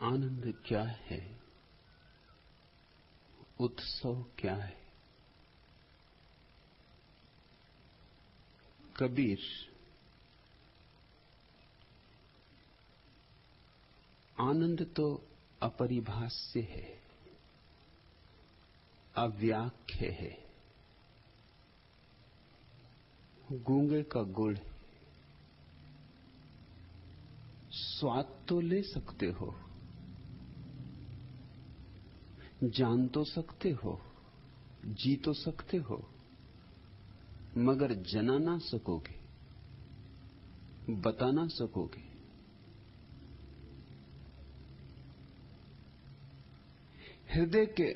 आनंद क्या है, उत्सव क्या है। कबीर आनंद तो अपरिभाष्य है, अव्याख्य है, गूंगे का गुड़। स्वाद तो ले सकते हो, जान तो सकते हो, जी तो सकते हो, मगर जना ना सकोगे, बता ना सकोगे। हृदय के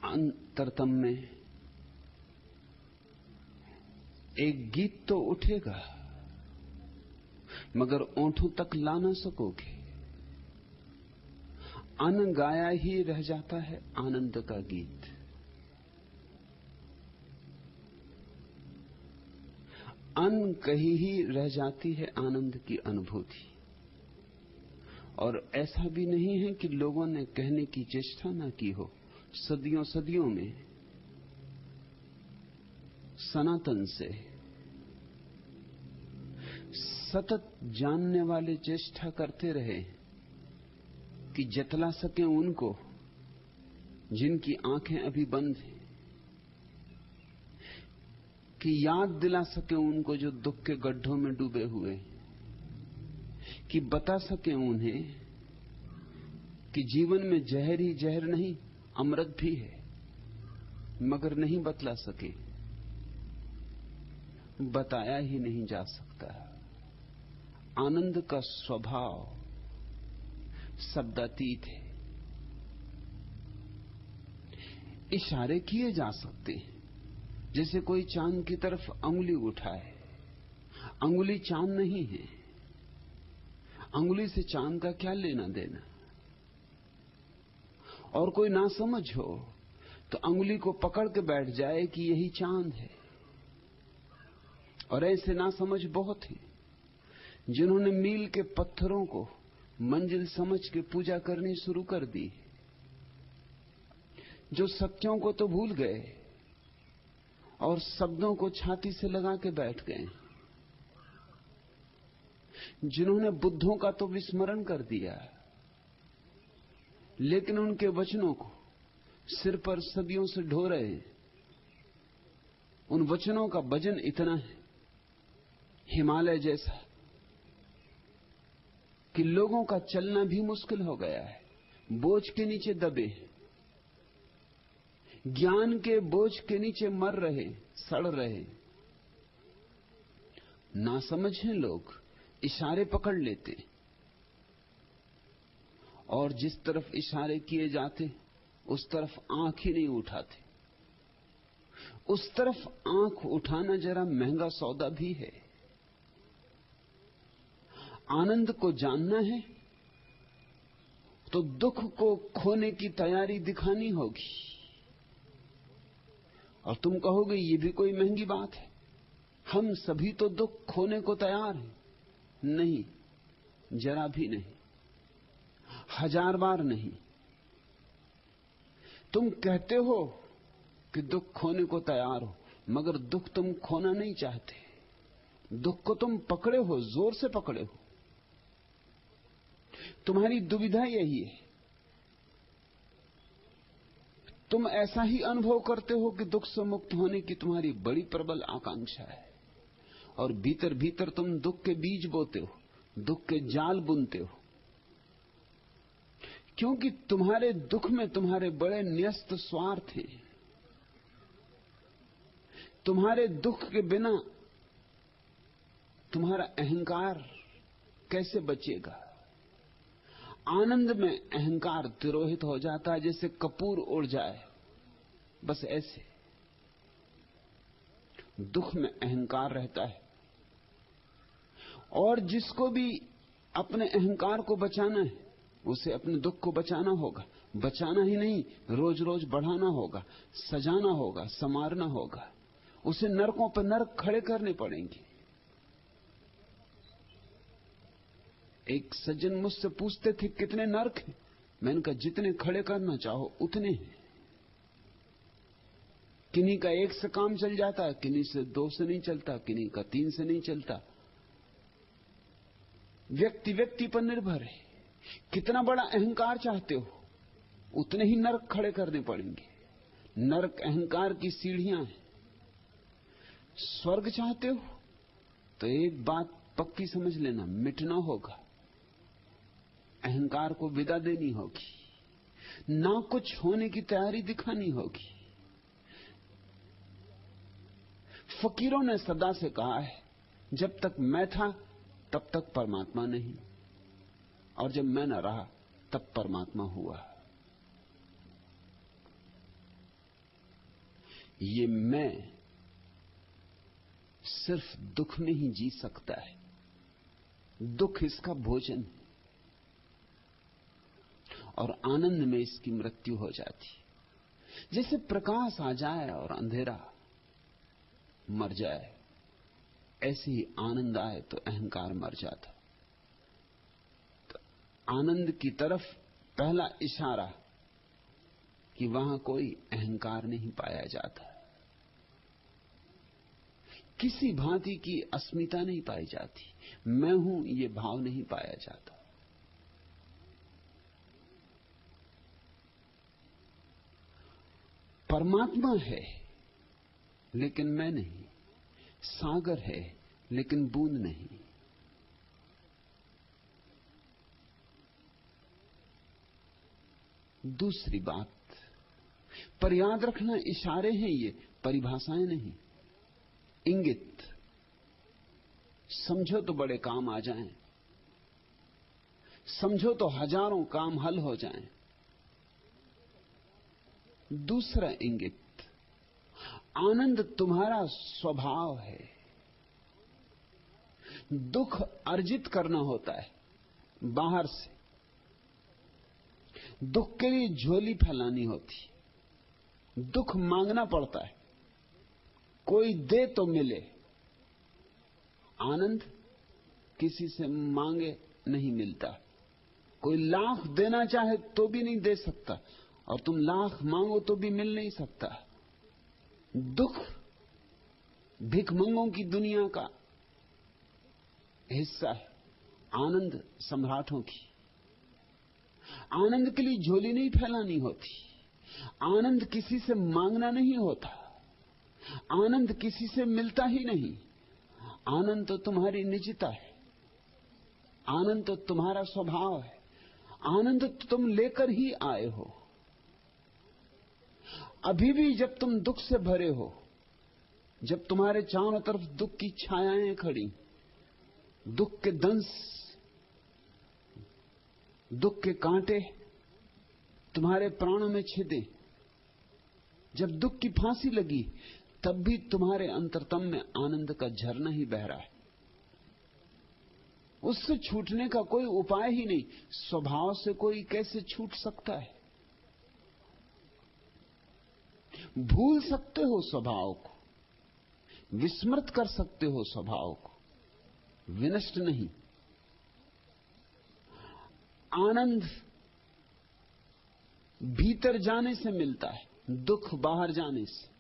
अंतरतम में एक गीत तो उठेगा, मगर ओंठों तक ला ना सकोगे। अनगाया ही रह जाता है आनंद का गीत। अनकही ही रह जाती है आनंद की अनुभूति। और ऐसा भी नहीं है कि लोगों ने कहने की चेष्टा ना की हो। सदियों सदियों में सनातन से सतत जानने वाले चेष्टा करते रहे कि जतला सके उनको जिनकी आंखें अभी बंद हैं, कि याद दिला सके उनको जो दुख के गड्ढों में डूबे हुए, कि बता सके उन्हें कि जीवन में जहर ही जहर नहीं, अमृत भी है, मगर नहीं बतला सके। बताया ही नहीं जा सकता। आनंद का स्वभाव शब्दातीत है। इशारे किए जा सकते हैं, जैसे कोई चांद की तरफ अंगुली उठाए। अंगुली चांद नहीं है, अंगुली से चांद का क्या लेना देना। और कोई ना समझ हो तो अंगुली को पकड़ के बैठ जाए कि यही चांद है। और ऐसे ना समझ बहुत हैं जिन्होंने मील के पत्थरों को मंजिल समझ के पूजा करनी शुरू कर दी, जो सत्यों को तो भूल गए और शब्दों को छाती से लगा के बैठ गए, जिन्होंने बुद्धों का तो विस्मरण कर दिया, लेकिन उनके वचनों को सिर पर सदियों से ढो रहे। उन वचनों का वजन इतना है हिमालय जैसा कि लोगों का चलना भी मुश्किल हो गया है। बोझ के नीचे दबे, ज्ञान के बोझ के नीचे मर रहे, सड़ रहे। ना समझे लोग इशारे पकड़ लेते, और जिस तरफ इशारे किए जाते उस तरफ आंख ही नहीं उठाते। उस तरफ आंख उठाना जरा महंगा सौदा भी है। आनंद को जानना है तो दुख को खोने की तैयारी दिखानी होगी। और तुम कहोगे ये भी कोई महंगी बात है, हम सभी तो दुख खोने को तैयार हैं। नहीं, जरा भी नहीं, 1000 बार नहीं। तुम कहते हो कि दुख खोने को तैयार हो, मगर दुख तुम खोना नहीं चाहते। दुख को तुम पकड़े हो, जोर से पकड़े हो। तुम्हारी दुविधा यही है, तुम ऐसा ही अनुभव करते हो कि दुख से मुक्त होने की तुम्हारी बड़ी प्रबल आकांक्षा है, और भीतर भीतर तुम दुख के बीज बोते हो, दुख के जाल बुनते हो। क्योंकि तुम्हारे दुख में तुम्हारे बड़े न्यस्त स्वार्थ हैं। तुम्हारे दुख के बिना तुम्हारा अहंकार कैसे बचेगा। आनंद में अहंकार तिरोहित हो जाता है, जैसे कपूर उड़ जाए, बस ऐसे। दुख में अहंकार रहता है, और जिसको भी अपने अहंकार को बचाना है उसे अपने दुख को बचाना होगा। बचाना ही नहीं, रोज रोज बढ़ाना होगा, सजाना होगा, संवारना होगा। उसे नरकों पर नरक खड़े करने पड़ेंगे। एक सज्जन मुझसे पूछते थे कितने नरक हैं। मैंने कहा जितने खड़े करना चाहो उतने हैं। किन्हीं का 1 से काम चल जाता है, किन्हीं से 2 से नहीं चलता, किन्हीं का 3 से नहीं चलता। व्यक्ति व्यक्ति पर निर्भर है। कितना बड़ा अहंकार चाहते हो उतने ही नरक खड़े करने पड़ेंगे। नरक अहंकार की सीढ़ियां हैं। स्वर्ग चाहते हो तो एक बात पक्की समझ लेना, मिटना होगा, अहंकार को विदा देनी होगी, ना कुछ होने की तैयारी दिखानी होगी। फकीरों ने सदा से कहा है जब तक मैं था तब तक परमात्मा नहीं, और जब मैं न रहा तब परमात्मा हुआ। ये मैं सिर्फ दुख में ही जी सकता है। दुख इसका भोजन है और आनंद में इसकी मृत्यु हो जाती। जैसे प्रकाश आ जाए और अंधेरा मर जाए, ऐसे ही आनंद आए तो अहंकार मर जाता। तो आनंद की तरफ पहला इशारा कि वहां कोई अहंकार नहीं पाया जाता, किसी भांति की अस्मिता नहीं पाई जाती, मैं हूं ये भाव नहीं पाया जाता। परमात्मा है लेकिन मैं नहीं, सागर है लेकिन बूंद नहीं। दूसरी बात, पर याद रखना इशारे हैं ये, परिभाषाएं नहीं। इंगित समझो तो बड़े काम आ जाएं, समझो तो हजारों काम हल हो जाएं। दूसरा इंगित, आनंद तुम्हारा स्वभाव है। दुख अर्जित करना होता है बाहर से, दुख के लिए झोली फैलानी होती, दुख मांगना पड़ता है, कोई दे तो मिले। आनंद किसी से मांगे नहीं मिलता, कोई लाख देना चाहे तो भी नहीं दे सकता, और तुम लाख मांगो तो भी मिल नहीं सकता। दुख भिखमंगों की दुनिया का हिस्सा है, आनंद सम्राटों की। आनंद के लिए झोली नहीं फैलानी होती, आनंद किसी से मांगना नहीं होता, आनंद किसी से मिलता ही नहीं। आनंद तो तुम्हारी निजता है, आनंद तो तुम्हारा स्वभाव है, आनंद तो तुम लेकर ही आए हो। अभी भी जब तुम दुख से भरे हो, जब तुम्हारे चारों तरफ दुख की छायाएं खड़ी, दुख के दंश, दुख के कांटे तुम्हारे प्राणों में छिदे, जब दुख की फांसी लगी, तब भी तुम्हारे अंतरतम में आनंद का झरना ही बह रहा है। उससे छूटने का कोई उपाय ही नहीं। स्वभाव से कोई कैसे छूट सकता है? भूल सकते हो स्वभाव को, विस्मृत कर सकते हो स्वभाव को, विनष्ट नहीं। आनंद भीतर जाने से मिलता है, दुख बाहर जाने से।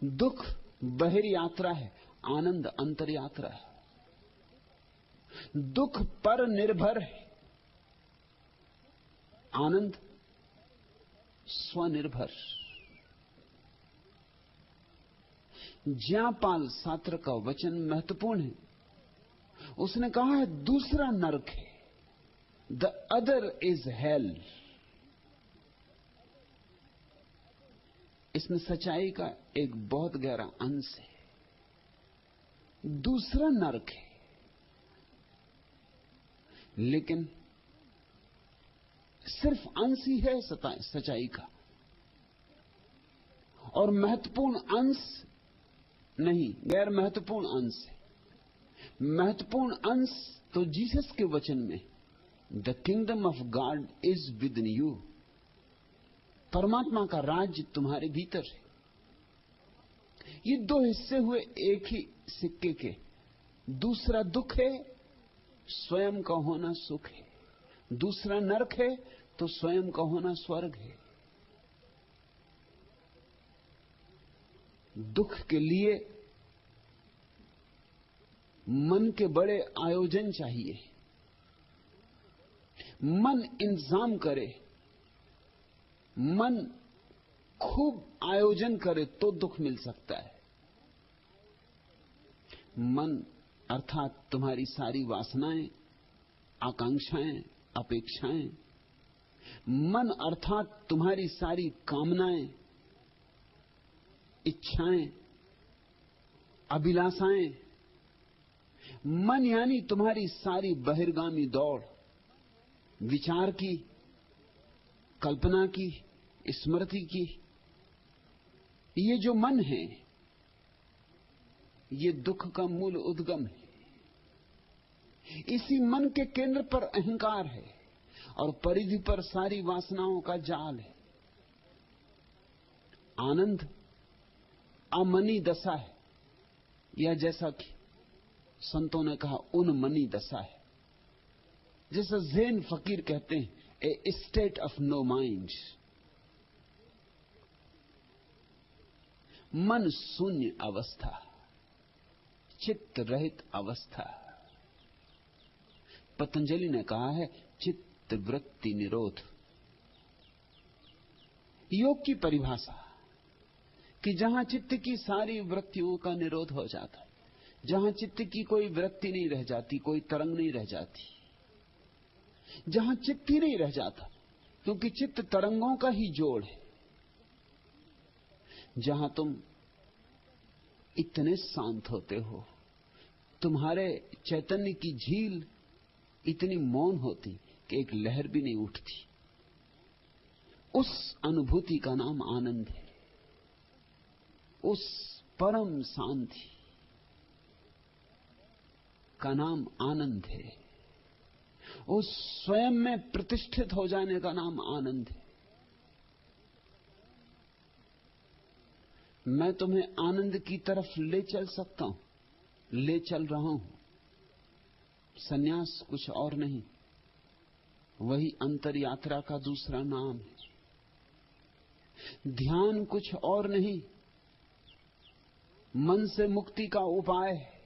दुख बहिर यात्रा है, आनंद अंतर यात्रा है। दुख पर निर्भर है, आनंद स्वनिर्भर। ज्यापाल सात्र का वचन महत्वपूर्ण है। उसने कहा है दूसरा नरक है, द अदर इज हेल। इसमें सच्चाई का एक बहुत गहरा अंश है। दूसरा नरक है, लेकिन सिर्फ अंश ही है सच्चाई का, और महत्वपूर्ण अंश नहीं, गैर महत्वपूर्ण अंश है। महत्वपूर्ण अंश तो जीसस के वचन में, the kingdom of God is with in you. परमात्मा का राज्य तुम्हारे भीतर है। ये दो हिस्से हुए एक ही सिक्के के। दूसरा दुख है, स्वयं का होना सुख है। दूसरा नरक है तो स्वयं का होना स्वर्ग है। दुख के लिए मन के बड़े आयोजन चाहिए। मन इंतजाम करे, मन खूब आयोजन करे तो दुख मिल सकता है। मन अर्थात तुम्हारी सारी वासनाएं, आकांक्षाएं, अपेक्षाएं, मन अर्थात तुम्हारी सारी कामनाएं, इच्छाएं, अभिलाषाएं, मन यानी तुम्हारी सारी बहिर्गामी दौड़, विचार की, कल्पना की, स्मृति की, ये जो मन है ये दुख का मूल उद्गम है। इसी मन के केंद्र पर अहंकार है और परिधि पर सारी वासनाओं का जाल है। आनंद अमनी दशा है, या जैसा कि संतों ने कहा उन्मनी दशा है। जैसा ज़ेन फकीर कहते हैं, ए स्टेट ऑफ नो माइंड, मन शून्य अवस्था, चित्त रहित अवस्था। पतंजलि ने कहा है चित्त वृत्ति निरोध। योग की परिभाषा कि जहां चित्त की सारी वृत्तियों का निरोध हो जाता है, जहां चित्त की कोई वृत्ति नहीं रह जाती, कोई तरंग नहीं रह जाती, जहां चित्त ही नहीं रह जाता, क्योंकि चित्त तरंगों का ही जोड़ है। जहां तुम इतने शांत होते हो, तुम्हारे चैतन्य की झील इतनी मौन होती कि एक लहर भी नहीं उठती, उस अनुभूति का नाम आनंद है। उस परम शांति का नाम आनंद है। उस स्वयं में प्रतिष्ठित हो जाने का नाम आनंद है। मैं तुम्हें आनंद की तरफ ले चल सकता हूं, ले चल रहा हूं। सन्यास कुछ और नहीं, वही अंतर यात्रा का दूसरा नाम है। ध्यान कुछ और नहीं, मन से मुक्ति का उपाय है।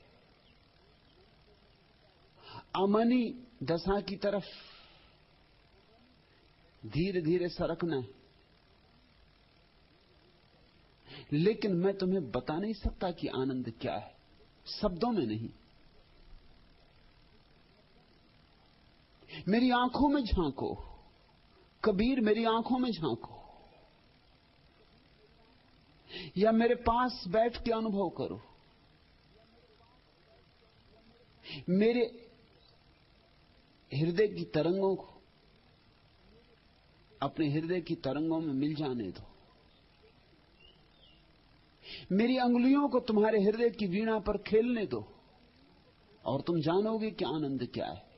अमनी दशा की तरफ धीरे धीरे सरकना है। लेकिन मैं तुम्हें बता नहीं सकता कि आनंद क्या है, शब्दों में नहीं। मेरी आंखों में झांको, कबीर मेरी आंखों में झांको, या मेरे पास बैठ के अनुभव करो। मेरे हृदय की तरंगों को अपने हृदय की तरंगों में मिल जाने दो। मेरी अंगुलियों को तुम्हारे हृदय की वीणा पर खेलने दो, और तुम जानोगे कि आनंद क्या है।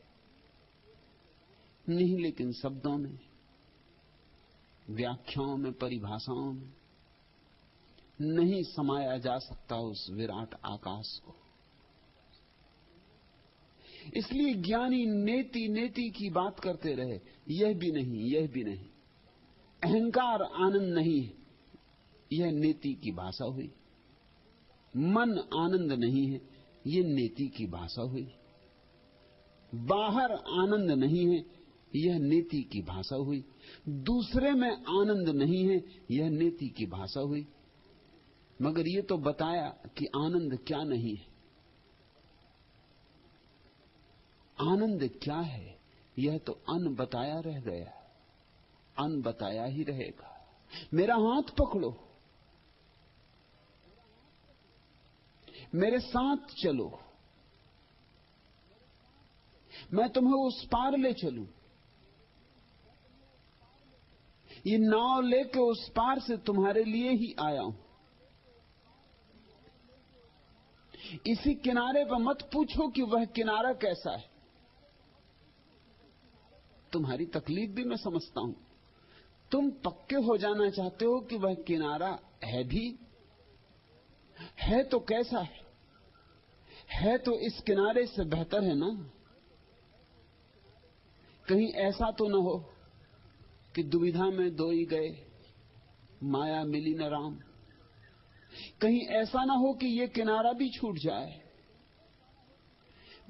नहीं, लेकिन शब्दों में, व्याख्याओं में, परिभाषाओं में नहीं समाया जा सकता उस विराट आकाश को। इसलिए ज्ञानी नेति नेति की बात करते रहे, यह भी नहीं, यह भी नहीं। अहंकार आनंद नहीं है, यह नेति की भाषा हुई। मन आनंद नहीं है, यह नेति की भाषा हुई। बाहर आनंद नहीं है, यह नेति की भाषा हुई। दूसरे में आनंद नहीं है, यह नेति की भाषा हुई। मगर यह तो बताया कि आनंद क्या नहीं है। आनंद क्या है, यह तो अनबताया रह गया, अनबताया ही रहेगा। मेरा हाथ पकड़ो, मेरे साथ चलो, मैं तुम्हें उस पार ले चलूं। ये नाव लेके उस पार से तुम्हारे लिए ही आया हूं। इसी किनारे पर मत पूछो कि वह किनारा कैसा है। तुम्हारी तकलीफ भी मैं समझता हूं। तुम पक्के हो जाना चाहते हो कि वह किनारा है भी है, तो कैसा है तो इस किनारे से बेहतर है ना। कहीं ऐसा तो न हो कि दुविधा में दो ही गए, माया मिली न राम। कहीं ऐसा ना हो कि ये किनारा भी छूट जाए।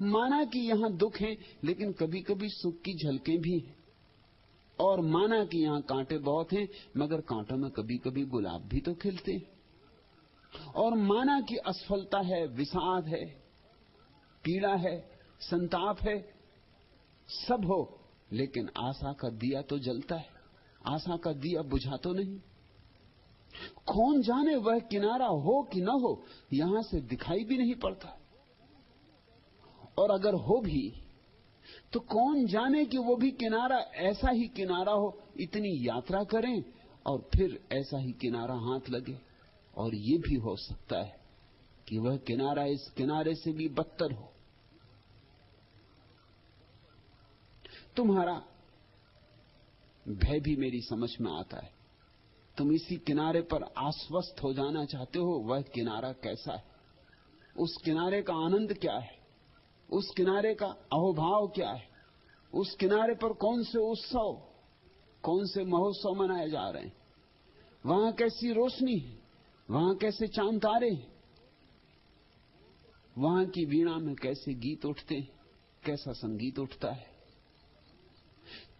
माना कि यहां दुख है, लेकिन कभी कभी सुख की झलकें भी हैं। और माना कि यहां कांटे बहुत हैं, मगर कांटों में कभी कभी गुलाब भी तो खिलते हैं। और माना कि असफलता है, विषाद है, पीड़ा है, संताप है, सब हो, लेकिन आशा का दिया तो जलता है। आशा का दिया बुझा तो नहीं। कौन जाने वह किनारा हो कि न हो, यहां से दिखाई भी नहीं पड़ता। और अगर हो भी तो कौन जाने कि वो भी किनारा ऐसा ही किनारा हो। इतनी यात्रा करें और फिर ऐसा ही किनारा हाथ लगे। और ये भी हो सकता है कि वह किनारा इस किनारे से भी बदतर हो। तुम्हारा भय भी मेरी समझ में आता है। तुम इसी किनारे पर आश्वस्त हो जाना चाहते हो। वह किनारा कैसा है, उस किनारे का आनंद क्या है, उस किनारे का अहोभाव क्या है, उस किनारे पर कौन से उत्सव, कौन से महोत्सव मनाए जा रहे हैं, वहां कैसी रोशनी है, वहां कैसे चांद तारे हैं, वहां की वीणा में कैसे गीत उठते हैं, कैसा संगीत उठता है।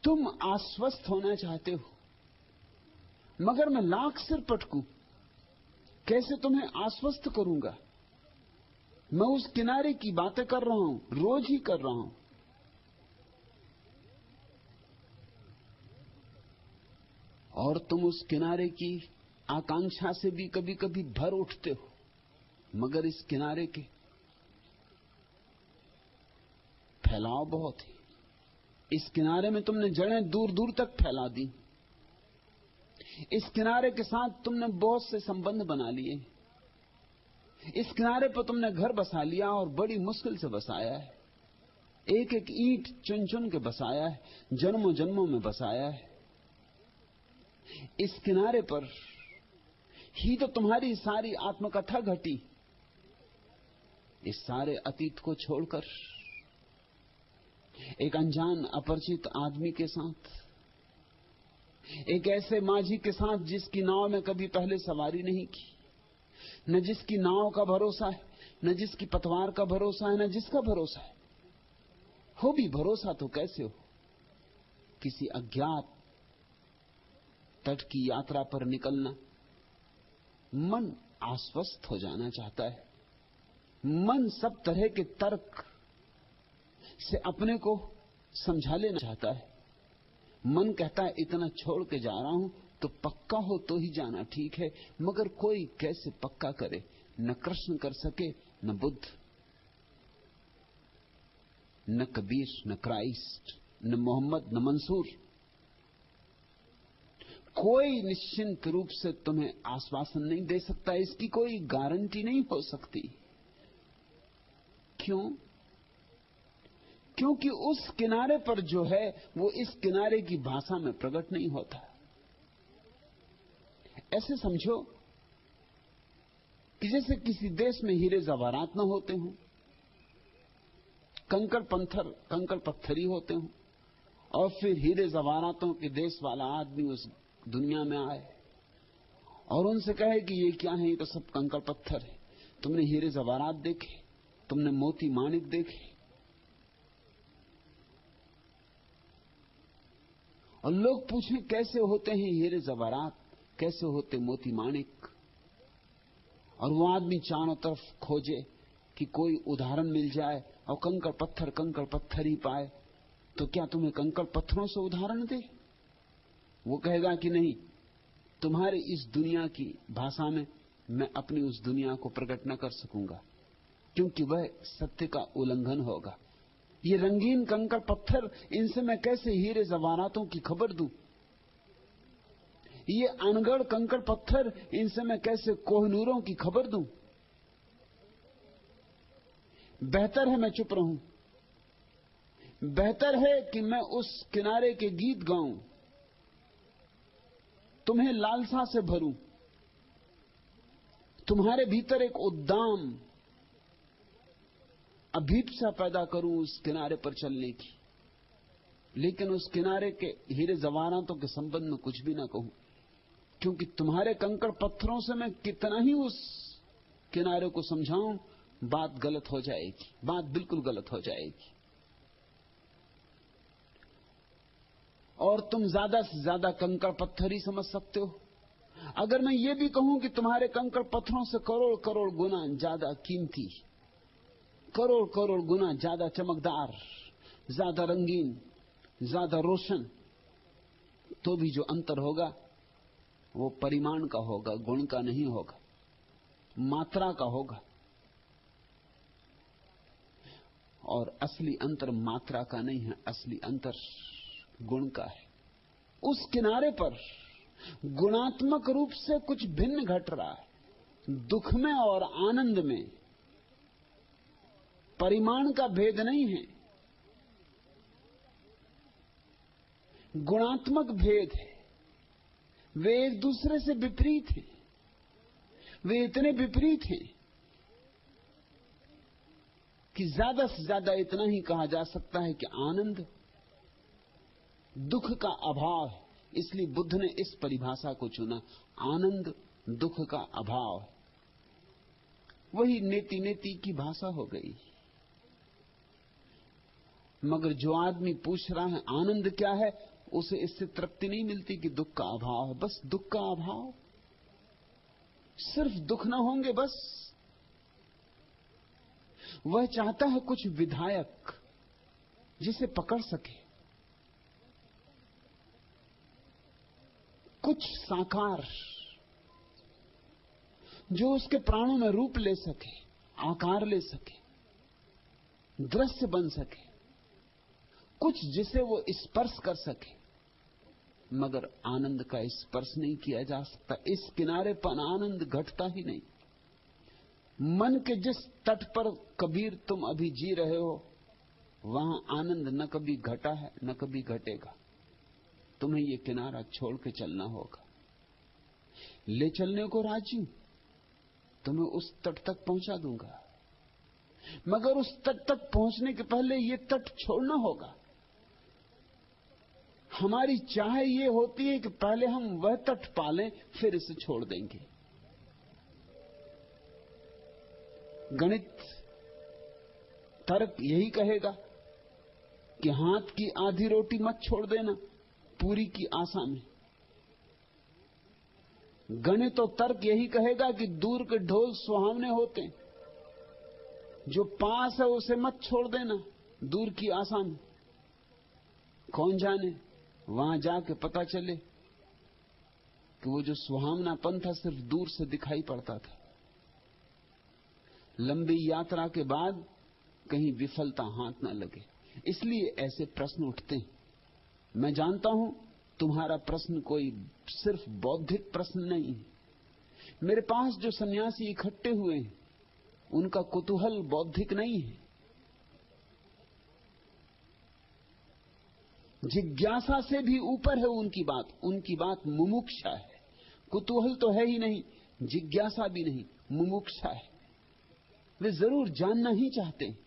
तुम आश्वस्त होना चाहते हो, मगर मैं लाख सिर पटकूं, कैसे तुम्हें आश्वस्त करूंगा। मैं उस किनारे की बातें कर रहा हूं, रोज ही कर रहा हूं। और तुम उस किनारे की आकांक्षा से भी कभी कभी भर उठते हो, मगर इस किनारे के फैलाव बहुत है। इस किनारे में तुमने जड़ें दूर दूर तक फैला दी। इस किनारे के साथ तुमने बहुत से संबंध बना लिए। इस किनारे पर तुमने घर बसा लिया और बड़ी मुश्किल से बसाया है। एक एक ईंट चुन चुन के बसाया है, जन्मों जन्मों में बसाया है। इस किनारे पर ही तो तुम्हारी सारी आत्मकथा घटी। इस सारे अतीत को छोड़कर एक अनजान अपरिचित आदमी के साथ, एक ऐसे माझी के साथ जिसकी नाव में कभी पहले सवारी नहीं की, न जिसकी नाव का भरोसा है, न जिसकी पतवार का भरोसा है, न जिसका भरोसा है। हो भी भरोसा तो कैसे हो। किसी अज्ञात तट की यात्रा पर निकलना, मन आश्वस्त हो जाना चाहता है। मन सब तरह के तर्क से अपने को समझा लेना चाहता है। मन कहता है इतना छोड़ के जा रहा हूं तो पक्का हो तो ही जाना ठीक है, मगर कोई कैसे पक्का करे। न कृष्ण कर सके, न बुद्ध, न कबीर, न क्राइस्ट, न मोहम्मद, न मंसूर। कोई निश्चिंत रूप से तुम्हें आश्वासन नहीं दे सकता। इसकी कोई गारंटी नहीं हो सकती। क्यों? क्योंकि उस किनारे पर जो है वो इस किनारे की भाषा में प्रकट नहीं होता। ऐसे समझो कि जैसे किसी देश में हीरे जवाहरात न होते हों, कंकड़ पत्थरी होते हों, और फिर हीरे जवाहरातों के देश वाला आदमी उस दुनिया में आए और उनसे कहे कि ये क्या है, ये तो सब कंकड़ पत्थर है। तुमने हीरे जवाहरात देखे, तुमने मोती माणिक देखे। और लोग पूछें कैसे होते हैं हीरे जवाहरात, कैसे होते मोती माणिक, और वो आदमी चारों तरफ खोजे कि कोई उदाहरण मिल जाए और कंकड़ पत्थर ही पाए, तो क्या तुम्हें कंकड़ पत्थरों से उदाहरण दे? वो कहेगा कि नहीं, तुम्हारे इस दुनिया की भाषा में मैं अपनी उस दुनिया को प्रकट न कर सकूंगा, क्योंकि वह सत्य का उल्लंघन होगा। ये रंगीन कंकड़ पत्थर, इनसे मैं कैसे हीरे जवाहरातों की खबर दूं? ये अनगढ़ कंकड़ पत्थर, इनसे मैं कैसे कोहिनूरों की खबर दूं? बेहतर है मैं चुप रहूं। बेहतर है कि मैं उस किनारे के गीत गाऊं, तुम्हें लालसा से भरूं, तुम्हारे भीतर एक उद्दाम अभीप्सा पैदा करूं उस किनारे पर चलने की। लेकिन उस किनारे के हीरे जवाहरातों के संबंध में कुछ भी ना कहूं, क्योंकि तुम्हारे कंकड़ पत्थरों से मैं कितना ही उस किनारे को समझाऊं, बात गलत हो जाएगी, बात बिल्कुल गलत हो जाएगी। और तुम ज्यादा से ज्यादा कंकड़ पत्थर ही समझ सकते हो। अगर मैं ये भी कहूं कि तुम्हारे कंकड़ पत्थरों से करोड़ करोड़ गुना ज्यादा कीमती, करोड़ करोड़ गुना ज्यादा चमकदार, ज्यादा रंगीन, ज्यादा रोशन, तो भी जो अंतर होगा वो परिमाण का होगा, गुण का नहीं होगा, मात्रा का होगा। और असली अंतर मात्रा का नहीं है, असली अंतर गुण का है। उस किनारे पर गुणात्मक रूप से कुछ भिन्न घट रहा है। दुख में और आनंद में परिमाण का भेद नहीं है, गुणात्मक भेद है। वे एक दूसरे से विपरीत हैं। वे इतने विपरीत हैं कि ज्यादा से ज्यादा इतना ही कहा जा सकता है कि आनंद दुख का अभाव है। इसलिए बुद्ध ने इस परिभाषा को चुना, आनंद दुख का अभाव है। वही नेति नेति की भाषा हो गई। मगर जो आदमी पूछ रहा है आनंद क्या है, उसे इससे तृप्ति नहीं मिलती कि दुख का अभाव है। बस दुख का अभाव, सिर्फ दुख ना होंगे बस। वह चाहता है कुछ विधायक जिसे पकड़ सके, कुछ साकार जो उसके प्राणों में रूप ले सके, आकार ले सके, दृश्य बन सके, कुछ जिसे वो स्पर्श कर सके। मगर आनंद का स्पर्श नहीं किया जा सकता। इस किनारे पर आनंद घटता ही नहीं। मन के जिस तट पर कबीर तुम अभी जी रहे हो, वहां आनंद न कभी घटा है न कभी घटेगा। तुम्हें ये किनारा छोड़ के चलना होगा। ले चलने को राजी हूं, तुम्हें उस तट तक पहुंचा दूंगा, मगर उस तट तक पहुंचने के पहले ये तट छोड़ना होगा। हमारी चाह ये होती है कि पहले हम वह तट पालें, फिर इसे छोड़ देंगे। गणित, तर्क यही कहेगा कि हाथ की आधी रोटी मत छोड़ देना पूरी की आशा में। गणित और तर्क यही कहेगा कि दूर के ढोल सुहावने होते हैं, जो पास है उसे मत छोड़ देना दूर की आशा में। कौन जाने वहां जाके पता चले कि वो जो सुहावनापन था सिर्फ दूर से दिखाई पड़ता था। लंबी यात्रा के बाद कहीं विफलता हाथ ना लगे। इसलिए ऐसे प्रश्न उठते हैं। मैं जानता हूं तुम्हारा प्रश्न कोई सिर्फ बौद्धिक प्रश्न नहीं है। मेरे पास जो सन्यासी इकट्ठे हुए हैं उनका कुतूहल बौद्धिक नहीं है, जिज्ञासा से भी ऊपर है उनकी बात। उनकी बात मुमुक्षा है। कुतूहल तो है ही नहीं, जिज्ञासा भी नहीं, मुमुक्षा है। वे जरूर जानना ही चाहते हैं,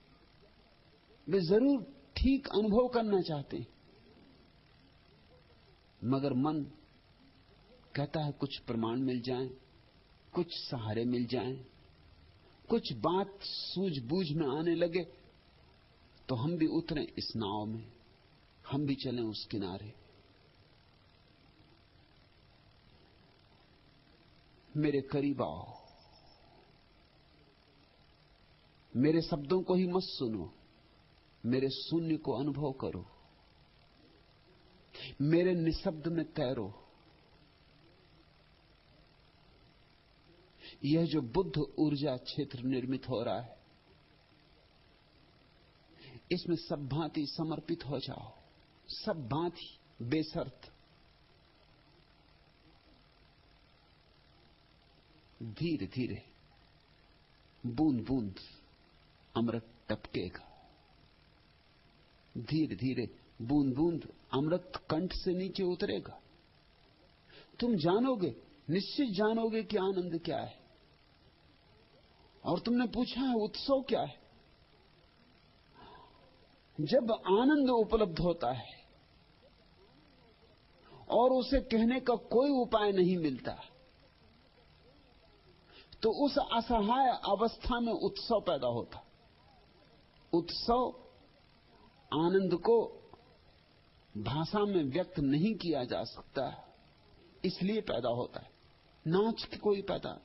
वे जरूर ठीक अनुभव करना चाहते हैं, मगर मन कहता है कुछ प्रमाण मिल जाएं, कुछ सहारे मिल जाएं, कुछ बात सूझबूझ में आने लगे तो हम भी उतरें इस नाव में, हम भी चलें उस किनारे। मेरे करीब आओ, मेरे शब्दों को ही मत सुनो, मेरे शून्य को अनुभव करो, मेरे निशब्द में तैरो। यह जो बुद्ध ऊर्जा क्षेत्र निर्मित हो रहा है, इसमें सब भांति समर्पित हो जाओ, सब भांति बेशर्त। धीरे धीरे बूंद बूंद अमृत टपकेगा। धीरे धीरे बूंद बूंद अमृत कंठ से नीचे उतरेगा। तुम जानोगे, निश्चित जानोगे कि आनंद क्या है। और तुमने पूछा है उत्सव क्या है। जब आनंद उपलब्ध होता है और उसे कहने का कोई उपाय नहीं मिलता, तो उस असहाय अवस्था में उत्सव पैदा होता। उत्सव आनंद को भाषा में व्यक्त नहीं किया जा सकता, इसलिए पैदा होता है। नाच के कोई पैदा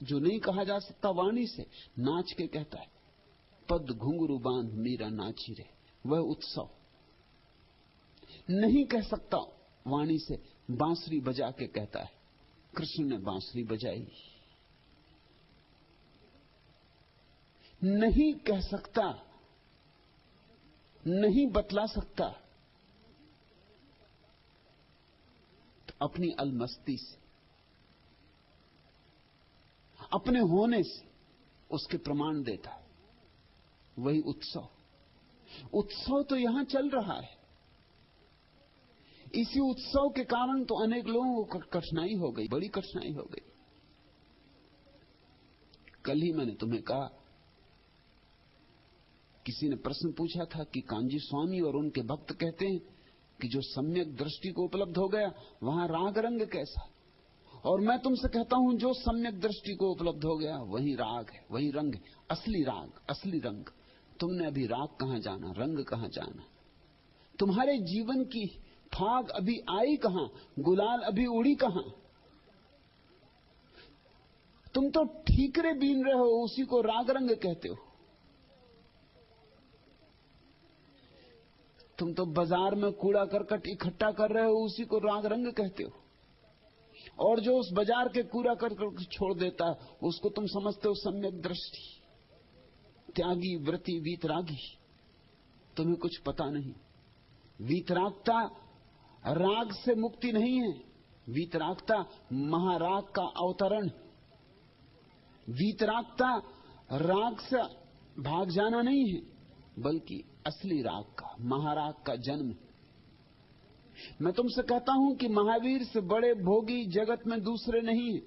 जो नहीं कहा जा सकता वाणी से, नाच के कहता है। पद घुंघरू बांध मीरा नाची रे, वह उत्सव नहीं कह सकता वाणी से, बांसुरी बजा के कहता है। कृष्ण ने बांसुरी बजाई। नहीं कह सकता, नहीं बतला सकता, तो अपनी अलमस्ती से, अपने होने से उसके प्रमाण देता है। वही उत्सव। उत्सव तो यहां चल रहा है। इसी उत्सव के कारण तो अनेक लोगों को कठिनाई हो गई, बड़ी कठिनाई हो गई। कल ही मैंने तुम्हें कहा, किसी ने प्रश्न पूछा था कि कांजी स्वामी और उनके भक्त कहते हैं कि जो सम्यक दृष्टि को उपलब्ध हो गया वहां राग रंग कैसा। और मैं तुमसे कहता हूं, जो सम्यक दृष्टि को उपलब्ध हो गया वही राग है, वही रंग है, असली राग, असली रंग। तुमने अभी राग कहां जाना, रंग कहां जाना? तुम्हारे जीवन की फाग अभी आई कहां, गुलाल अभी उड़ी कहां? तुम तो ठीकरे बीन रहे हो, उसी को राग रंग कहते हो। तुम तो बाजार में कूड़ा करकट इकट्ठा कर रहे हो, उसी को राग रंग कहते हो। और जो उस बाजार के कूड़ा करकट छोड़ देता है, उसको तुम समझते हो सम्यक दृष्टि, त्यागी, व्रती, वीतरागी। तुम्हें कुछ पता नहीं। वीतरागता राग से मुक्ति नहीं है, वीतरागता महाराग का अवतरण। वीतरागता राग से भाग जाना नहीं है, बल्कि असली राग का, महाराग का जन्म। मैं तुमसे कहता हूं कि महावीर से बड़े भोगी जगत में दूसरे नहीं है।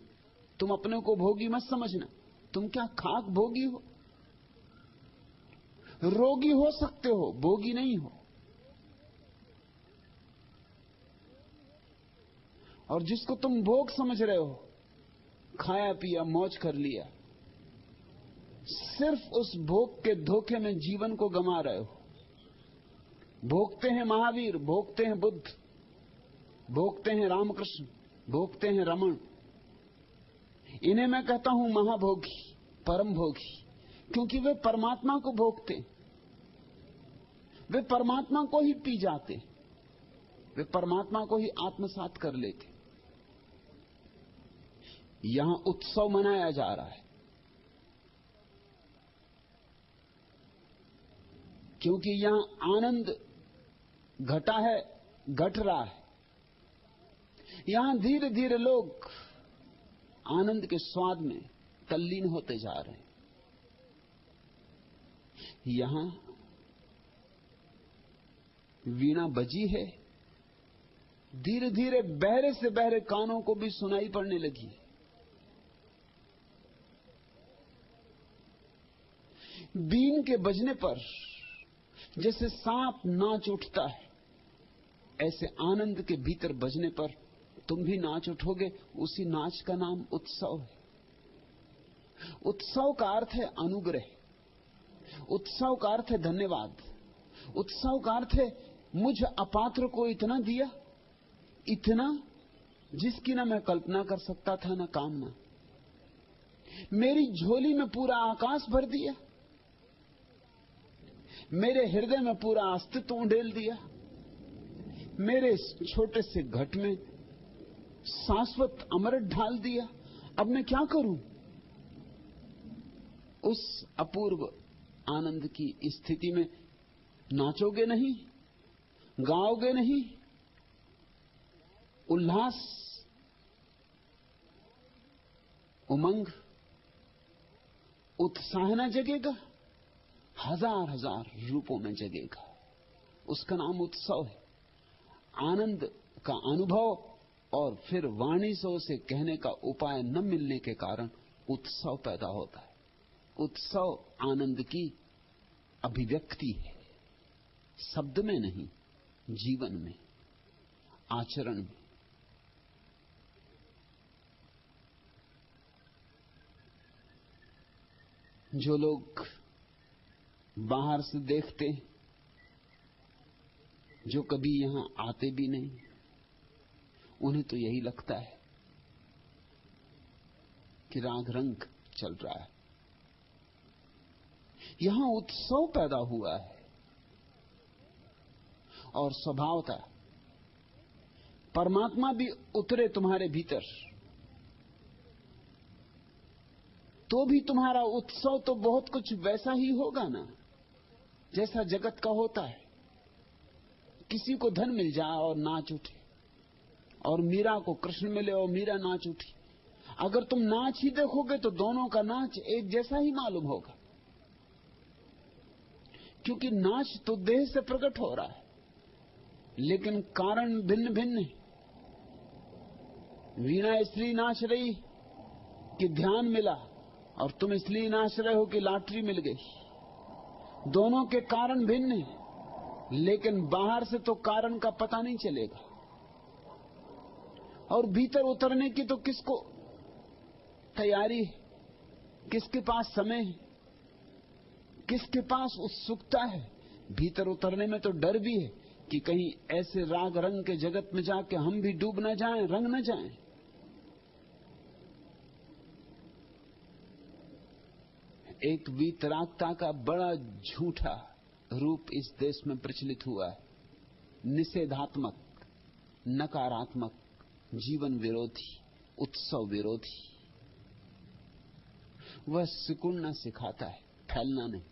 तुम अपने को भोगी मत समझना। तुम क्या खाक भोगी हो? रोगी हो सकते हो, भोगी नहीं हो। और जिसको तुम भोग समझ रहे हो, खाया पिया मौज कर लिया, सिर्फ उस भोग के धोखे में जीवन को गंवा रहे हो। भोगते हैं महावीर, भोगते हैं बुद्ध, भोगते हैं रामकृष्ण, भोगते हैं रमण। इन्हें मैं कहता हूं महाभोगी, परम भोगी, क्योंकि वे परमात्मा को भोगते, वे परमात्मा को ही पी जाते, वे परमात्मा को ही आत्मसात कर लेते। यहां उत्सव मनाया जा रहा है, क्योंकि यहां आनंद घटा है, घट रहा है। यहां धीरे धीरे लोग आनंद के स्वाद में तल्लीन होते जा रहे हैं। यहां वीणा बजी है, धीरे धीरे बहरे से बहरे कानों को भी सुनाई पड़ने लगी। बीन के बजने पर जैसे सांप नाच उठता है, ऐसे आनंद के भीतर बजने पर तुम भी नाच उठोगे। उसी नाच का नाम उत्सव है। उत्सव का अर्थ है अनुग्रह, उत्सव का अर्थ है धन्यवाद, उत्सव का अर्थ है मुझ अपात्र को इतना दिया, इतना जिसकी ना मैं कल्पना कर सकता था ना कामना। मेरी झोली में पूरा आकाश भर दिया, मेरे हृदय में पूरा अस्तित्व उंडेल दिया, मेरे छोटे से घट में शाश्वत अमृत ढाल दिया। अब मैं क्या करूं? उस अपूर्व आनंद की स्थिति में नाचोगे नहीं, गाओगे नहीं, उल्लास, उमंग, उत्साह न जगेगा? हजार हजार रूपों में जगेगा। उसका नाम उत्सव है। आनंद का अनुभव और फिर वाणी से उसे कहने का उपाय न मिलने के कारण उत्सव पैदा होता है। उत्सव आनंद की अभिव्यक्ति है, शब्द में नहीं, जीवन में। आचरण में। जो लोग बाहर से देखते, जो कभी यहां आते भी नहीं, उन्हें तो यही लगता है कि राग रंग चल रहा है, यहां उत्सव पैदा हुआ है। और स्वभावता परमात्मा भी उतरे तुम्हारे भीतर तो भी तुम्हारा उत्सव तो बहुत कुछ वैसा ही होगा ना जैसा जगत का होता है। किसी को धन मिल जाए और नाच उठे, और मीरा को कृष्ण मिले और मीरा नाच उठी। अगर तुम नाच ही देखोगे तो दोनों का नाच एक जैसा ही मालूम होगा, क्योंकि नाच तो देह से प्रकट हो रहा है, लेकिन कारण भिन्न भिन्न है। वीणा इसलिए नाच रही कि ध्यान मिला, और तुम इसलिए नाच रहे हो कि लॉटरी मिल गई। दोनों के कारण भिन्न हैं, लेकिन बाहर से तो कारण का पता नहीं चलेगा। और भीतर उतरने की तो किसको तैयारी है, किसके पास समय है, किसके पास उत्सुकता है। भीतर उतरने में तो डर भी है कि कहीं ऐसे राग रंग के जगत में जाके हम भी डूब न जाएं, रंग न जाएं। एक वीतरागता का बड़ा झूठा रूप इस देश में प्रचलित हुआ है, निषेधात्मक, नकारात्मक, जीवन विरोधी, उत्सव विरोधी। वह सिकुड़ना सिखाता है, फैलना नहीं।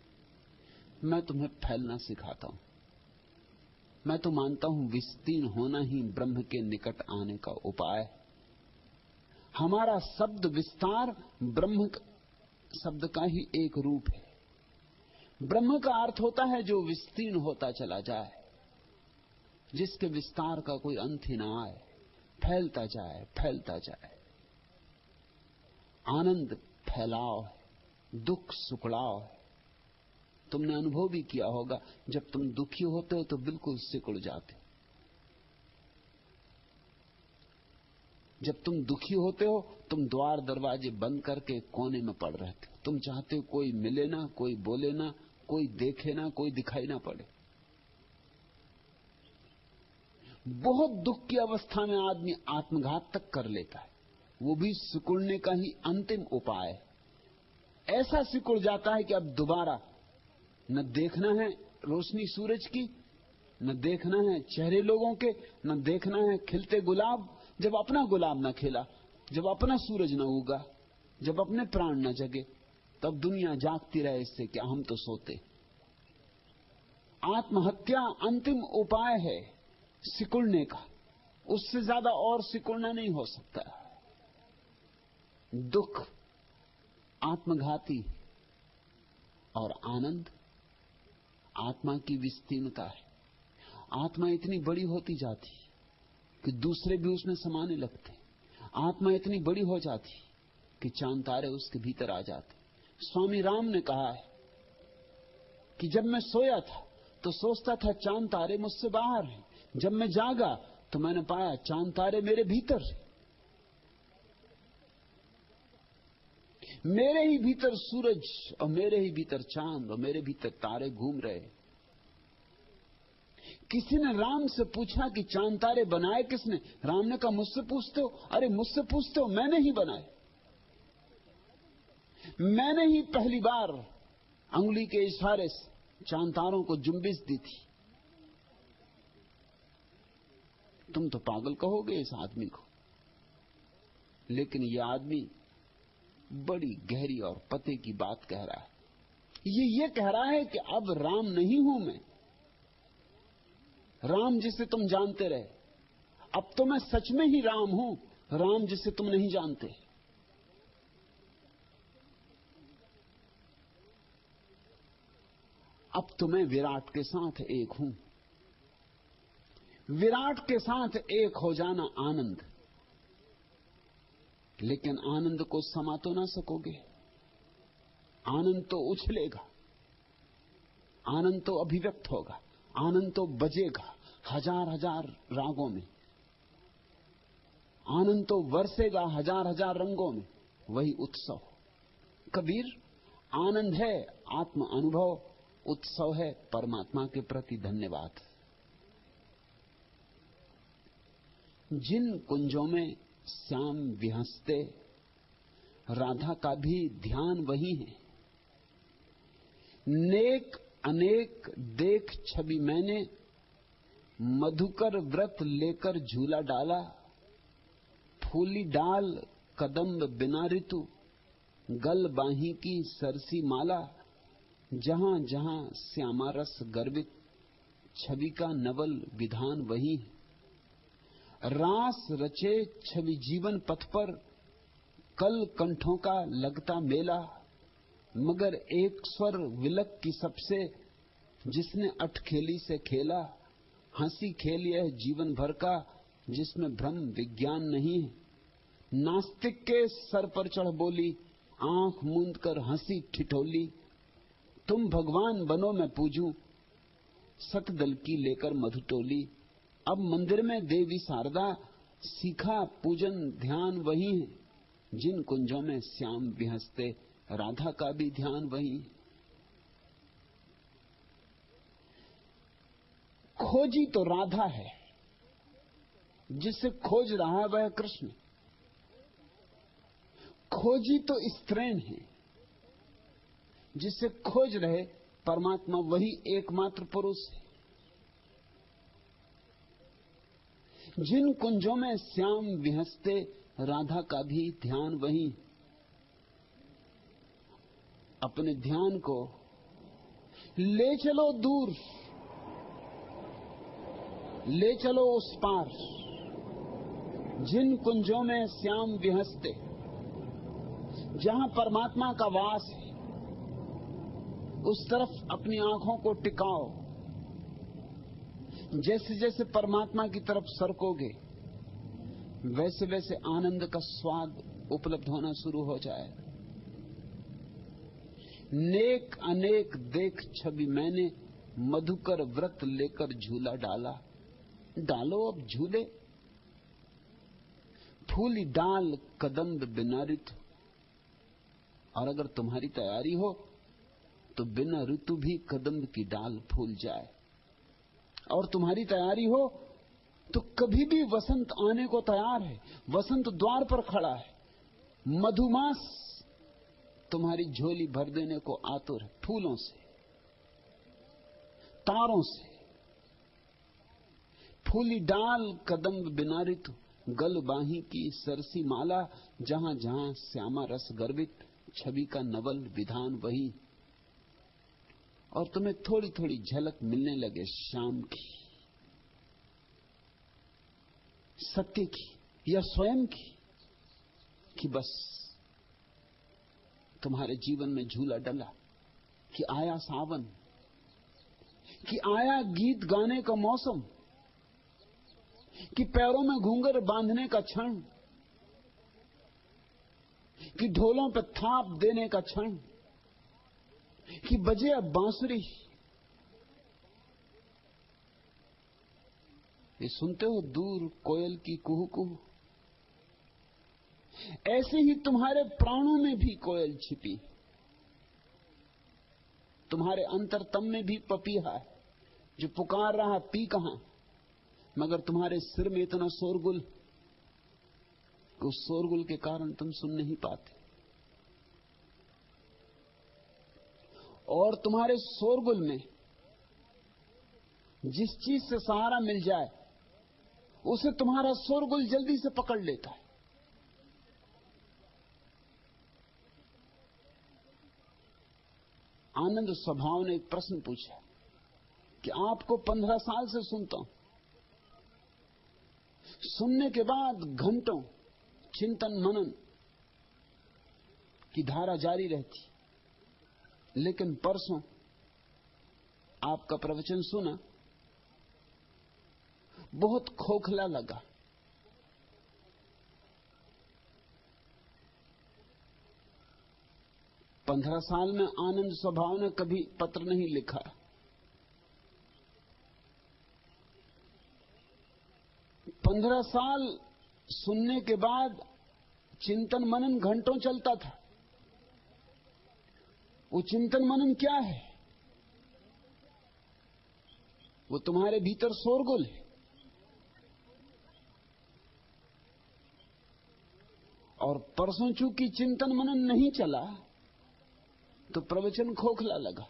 मैं तुम्हें फैलना सिखाता हूं। मैं तो मानता हूं विस्तीर्ण होना ही ब्रह्म के निकट आने का उपाय है। हमारा शब्द विस्तार ब्रह्म शब्द का ही एक रूप है। ब्रह्म का अर्थ होता है जो विस्तीर्ण होता चला जाए, जिसके विस्तार का कोई अंत ही ना आए, फैलता जाए, फैलता जाए। आनंद फैलाव है, दुख सुकड़ाव है। तुमने अनुभव भी किया होगा, जब तुम दुखी होते हो तो बिल्कुल सिकुड़ जाते। जब तुम दुखी होते हो, तुम द्वार दरवाजे बंद करके कोने में पड़ रहते हो। तुम चाहते हो कोई मिले ना, कोई बोले ना, कोई देखे ना, कोई दिखाई ना पड़े। बहुत दुख की अवस्था में आदमी आत्मघात तक कर लेता है, वो भी सिकुड़ने का ही अंतिम उपाय है। ऐसा सिकुड़ जाता है कि अब दोबारा न देखना है रोशनी सूरज की, न देखना है चेहरे लोगों के, न देखना है खिलते गुलाब। जब अपना गुलाब न खिला, जब अपना सूरज न उगा, जब अपने प्राण न जगे, तब दुनिया जागती रहे इससे क्या हम तो सोते। आत्महत्या अंतिम उपाय है सिकुड़ने का, उससे ज्यादा और सिकुड़ना नहीं हो सकता। दुख आत्मघाती और आनंद आत्मा की विस्तीर्णता है। आत्मा इतनी बड़ी होती जाती कि दूसरे भी उसमें समाने लगते। आत्मा इतनी बड़ी हो जाती कि चांद तारे उसके भीतर आ जाते। स्वामी राम ने कहा है कि जब मैं सोया था तो सोचता था चांद तारे मुझसे बाहर हैं, जब मैं जागा तो मैंने पाया चांद तारे मेरे भीतर हैं। मेरे ही भीतर सूरज और मेरे ही भीतर चांद और मेरे भीतर तारे घूम रहे। किसी ने राम से पूछा कि चांद तारे बनाए किसने? राम ने कहा मुझसे पूछते हो? अरे मुझसे पूछते हो, मैंने ही बनाए। मैंने ही पहली बार अंगुली के इशारे से चांद तारों को जुम्बिश दी थी। तुम तो पागल कहोगे इस आदमी को, लेकिन यह आदमी बड़ी गहरी और पते की बात कह रहा है। ये कह रहा है कि अब राम नहीं हूं मैं, राम जिसे तुम जानते रहे, अब तो मैं सच में ही राम हूं, राम जिसे तुम नहीं जानते। अब तो मैं विराट के साथ एक हूं। विराट के साथ एक हो जाना आनंद, लेकिन आनंद को समा तो ना सकोगे। आनंद तो उछलेगा, आनंद तो अभिव्यक्त होगा, आनंद तो बजेगा हजार हजार रागों में, आनंद तो बरसेगा हजार हजार रंगों में, वही उत्सव। कबीर, आनंद है आत्म अनुभव, उत्सव है परमात्मा के प्रति धन्यवाद। जिन कुंजों में श्याम विहंसते, राधा का भी ध्यान वही है। नेक अनेक देख छवि मैंने, मधुकर व्रत लेकर झूला डाला। फूली डाल कदम्ब बिना ऋतु, गल बाही की सरसी माला। जहां जहां श्यामा रस गर्वित, छवि का नवल विधान वही है। रास रचे छवि जीवन पथ पर, कल कंठों का लगता मेला। मगर एक स्वर विलक की सबसे, जिसने अटखेली से खेला। हंसी खेल यह जीवन भर का, जिसमें भ्रम विज्ञान नहीं है। नास्तिक के सर पर चढ़ बोली, आंख मूंद कर हंसी ठिठोली। तुम भगवान बनो मैं पूजूं, सतदल की लेकर मधुटोली। अब मंदिर में देवी शारदा, सीखा पूजन ध्यान वही है। जिन कुंजों में श्याम विहंसते, राधा का भी ध्यान वही है। खोजी तो राधा है, जिसे खोज रहा है वह कृष्ण। खोजी तो स्त्रीण है, जिसे खोज रहे परमात्मा वही एकमात्र पुरुष है। जिन कुंजों में श्याम विहंसते, राधा का भी ध्यान वही। अपने ध्यान को ले चलो दूर, ले चलो उस पार। जिन कुंजों में श्याम विहंसते, जहां परमात्मा का वास है, उस तरफ अपनी आंखों को टिकाओ। जैसे जैसे परमात्मा की तरफ सरकोगे, वैसे वैसे आनंद का स्वाद उपलब्ध होना शुरू हो जाए। नेक अनेक देख छवि मैंने, मधुकर व्रत लेकर झूला डाला। डालो अब झूले। फूली डाल कदम्ब बिना ऋतु, और अगर तुम्हारी तैयारी हो तो बिना ऋतु भी कदम्ब की डाल फूल जाए। और तुम्हारी तैयारी हो तो कभी भी वसंत आने को तैयार है। वसंत द्वार पर खड़ा है। मधुमास तुम्हारी झोली भर देने को आतुर है, फूलों से, तारों से। फूली डाल कदम्ब बिना ऋतु, गल बाही की सरसी माला। जहां जहां श्यामा रस गर्वित, छवि का नवल विधान वही। और तुम्हें थोड़ी थोड़ी झलक मिलने लगे शाम की, सत्य की या स्वयं की, कि बस तुम्हारे जीवन में झूला डला, कि आया सावन, कि आया गीत गाने का मौसम, कि पैरों में घूंघर बांधने का क्षण, कि ढोलों पर थाप देने का क्षण, कि बजे अब बांसुरी। ये सुनते हो दूर कोयल की कुहू कुहू? ऐसे ही तुम्हारे प्राणों में भी कोयल छिपी, तुम्हारे अंतरतम में भी पपीहा है जो पुकार रहा, पी कहां? मगर तुम्हारे सिर में इतना शोरगुल कि उस शोरगुल के कारण तुम सुन नहीं पाते। और तुम्हारे शोरगुल में जिस चीज से सहारा मिल जाए, उसे तुम्हारा शोरगुल जल्दी से पकड़ लेता है। आनंद स्वभाव ने एक प्रश्न पूछा कि आपको 15 साल से सुनता हूं, सुनने के बाद घंटों चिंतन मनन की धारा जारी रहती, लेकिन परसों आपका प्रवचन सुना, बहुत खोखला लगा। पंद्रह साल में आनंद स्वभाव ने कभी पत्र नहीं लिखा। पंद्रह साल सुनने के बाद चिंतन मनन घंटों चलता था। वो चिंतन मनन क्या है? वो तुम्हारे भीतर शोरगुल है। और परसों चूंकि चिंतन मनन नहीं चला तो प्रवचन खोखला लगा।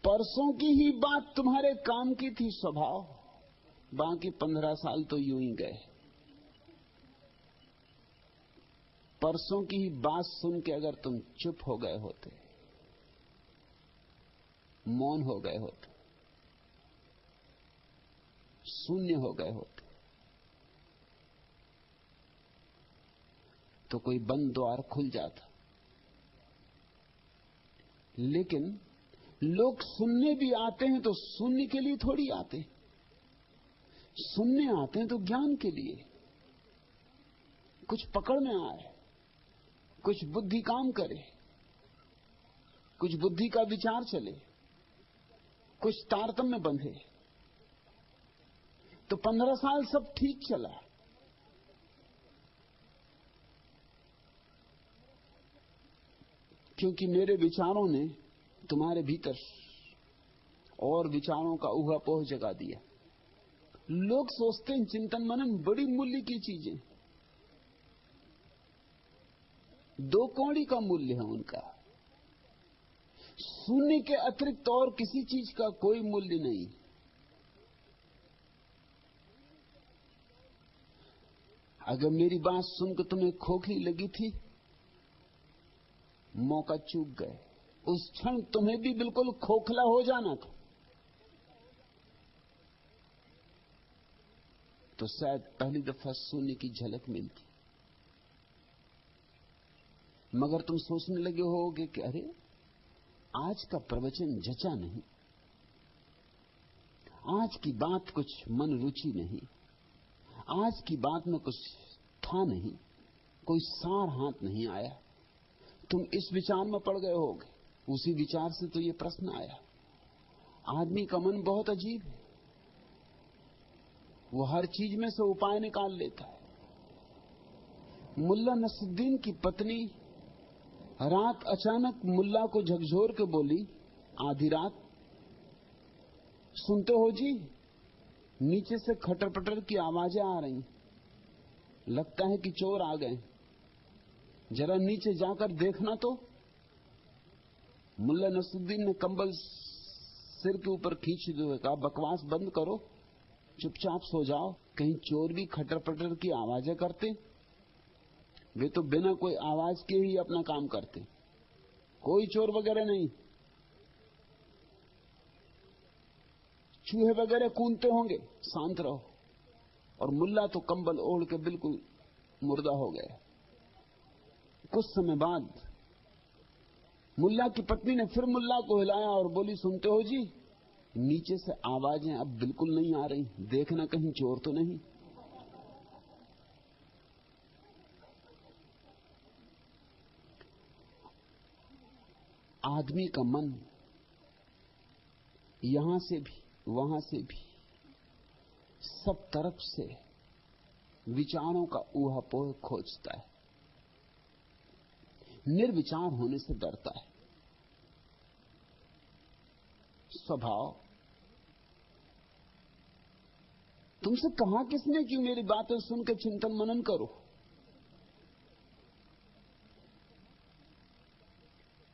परसों की ही बात तुम्हारे काम की थी स्वभाव, बाकी 15 साल तो यूं ही गए। परसों की ही बात सुन के अगर तुम चुप हो गए होते, मौन हो गए होते, शून्य हो गए होते, तो कोई बंद द्वार खुल जाता। लेकिन लोग सुनने भी आते हैं तो शून्य के लिए थोड़ी आते हैं। सुनने आते हैं तो ज्ञान के लिए, कुछ पकड़ में आए, कुछ बुद्धि काम करे, कुछ बुद्धि का विचार चले, कुछ तारतम्य बंधे। तो 15 साल सब ठीक चला। क्योंकि मेरे विचारों ने तुम्हारे भीतर और विचारों का ऊहापोह जगा दिया। लोग सोचते हैं चिंतन मनन बड़ी मूल्य की चीजें, 2 कौड़ी का मूल्य है उनका। शून्य के अतिरिक्त और किसी चीज का कोई मूल्य नहीं। अगर मेरी बात सुनकर तुम्हें खोखली लगी थी, मौका चूक गए। उस क्षण तुम्हें भी बिल्कुल खोखला हो जाना था, तो शायद पहली दफा शून्य की झलक मिलती। मगर तुम सोचने लगे होगे कि अरे आज का प्रवचन जचा नहीं, आज की बात कुछ मन रुचि नहीं, आज की बात में कुछ था नहीं, कोई सार हाथ नहीं आया। तुम इस विचार में पड़ गए होगे। उसी विचार से तो ये प्रश्न आया। आदमी का मन बहुत अजीब है, वो हर चीज में से उपाय निकाल लेता है। मुल्ला नसरुद्दीन की पत्नी रात अचानक मुल्ला को झकझोर के बोली, आधी रात, सुनते हो जी, नीचे से खटर पटर की आवाजें आ रही, लगता है कि चोर आ गए, जरा नीचे जाकर देखना। तो मुल्ला नसरुद्दीन ने कंबल सिर के ऊपर खींच हुए कहा, बकवास बंद करो, चुपचाप सो जाओ। कहीं चोर भी खटर पटर की आवाजें करते? वे तो बिना कोई आवाज के ही अपना काम करते, कोई चोर वगैरह नहीं। चूहे वगैरह कूदते होंगे, शांत रहो। और मुल्ला तो कंबल ओढ़ के बिल्कुल मुर्दा हो गया। कुछ समय बाद मुल्ला की पत्नी ने फिर मुल्ला को हिलाया और बोली, सुनते हो जी, नीचे से आवाजें अब बिल्कुल नहीं आ रही, देखना कहीं चोर तो नहीं। आदमी का मन यहां से भी वहां से भी सब तरफ से विचारों का ऊहापोह खोजता है, निर्विचार होने से डरता है। स्वभाव। तुमसे कहा किसने कि मेरी बातें सुनकर चिंतन मनन करो?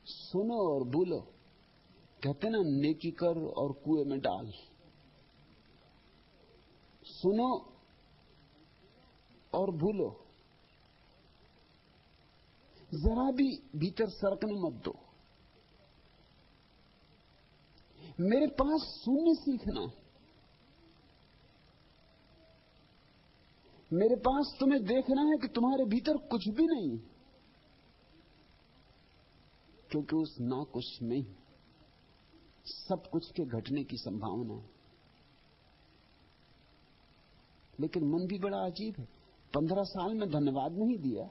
सुनो और भूलो, कहते ना, नेकी कर और कुएं में डाल। सुनो और भूलो, जरा भी भीतर सरकने मत दो। मेरे पास शून्य सीखना है। मेरे पास तुम्हें देखना है कि तुम्हारे भीतर कुछ भी नहीं, क्योंकि उस ना कुछ में सब कुछ के घटने की संभावना है। लेकिन मन भी बड़ा अजीब है। 15 साल में धन्यवाद नहीं दिया,